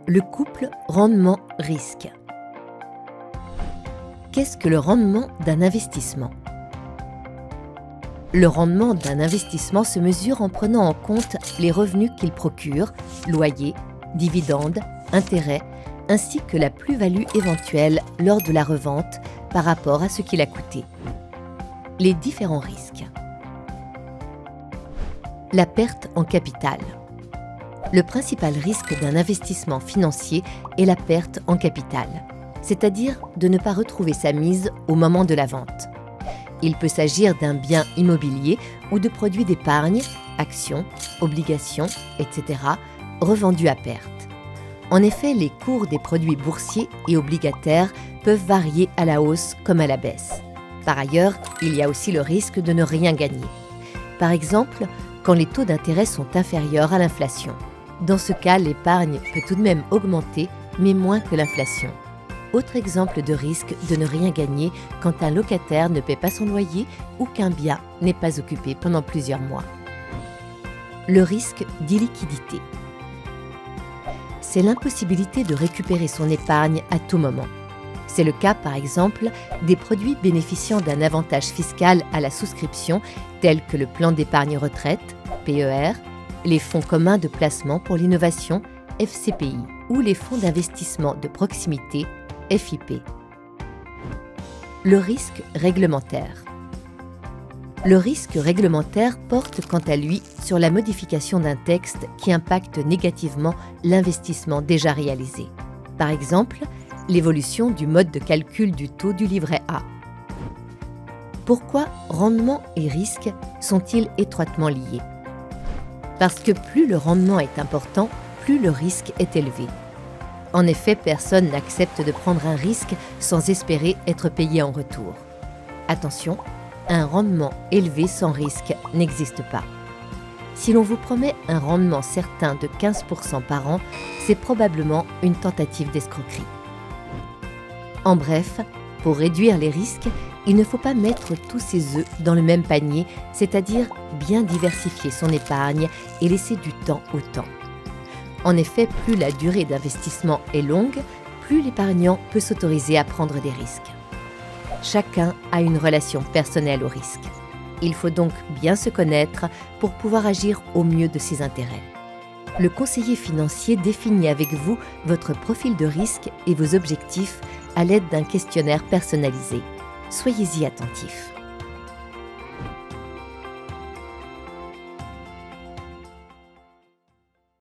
Le couple rendement-risque. Qu'est-ce que le rendement d'un investissement ? Le rendement d'un investissement se mesure en prenant en compte les revenus qu'il procure, loyers, dividendes, intérêts, ainsi que la plus-value éventuelle lors de la revente par rapport à ce qu'il a coûté. Les différents risques. La perte en capital. Le principal risque d'un investissement financier est la perte en capital, c'est-à-dire de ne pas retrouver sa mise au moment de la vente. Il peut s'agir d'un bien immobilier ou de produits d'épargne, actions, obligations, etc., revendus à perte. En effet, les cours des produits boursiers et obligataires peuvent varier à la hausse comme à la baisse. Par ailleurs, il y a aussi le risque de ne rien gagner. Par exemple, quand les taux d'intérêt sont inférieurs à l'inflation. Dans ce cas, l'épargne peut tout de même augmenter, mais moins que l'inflation. Autre exemple de risque de ne rien gagner quand un locataire ne paie pas son loyer ou qu'un bien n'est pas occupé pendant plusieurs mois. Le risque d'illiquidité. C'est l'impossibilité de récupérer son épargne à tout moment. C'est le cas, par exemple, des produits bénéficiant d'un avantage fiscal à la souscription, tels que le plan d'épargne retraite, PER, les fonds communs de placement pour l'innovation, FCPI, ou les fonds d'investissement de proximité, FIP. Le risque réglementaire. Le risque réglementaire porte quant à lui sur la modification d'un texte qui impacte négativement l'investissement déjà réalisé. Par exemple, l'évolution du mode de calcul du taux du livret A. Pourquoi rendement et risque sont-ils étroitement liés ? Parce que plus le rendement est important, plus le risque est élevé. En effet, personne n'accepte de prendre un risque sans espérer être payé en retour. Attention, un rendement élevé sans risque n'existe pas. Si l'on vous promet un rendement certain de 15% par an, c'est probablement une tentative d'escroquerie. En bref, pour réduire les risques, il ne faut pas mettre tous ses œufs dans le même panier, c'est-à-dire bien diversifier son épargne et laisser du temps au temps. En effet, plus la durée d'investissement est longue, plus l'épargnant peut s'autoriser à prendre des risques. Chacun a une relation personnelle au risque. Il faut donc bien se connaître pour pouvoir agir au mieux de ses intérêts. Le conseiller financier définit avec vous votre profil de risque et vos objectifs à l'aide d'un questionnaire personnalisé. Soyez-y attentifs.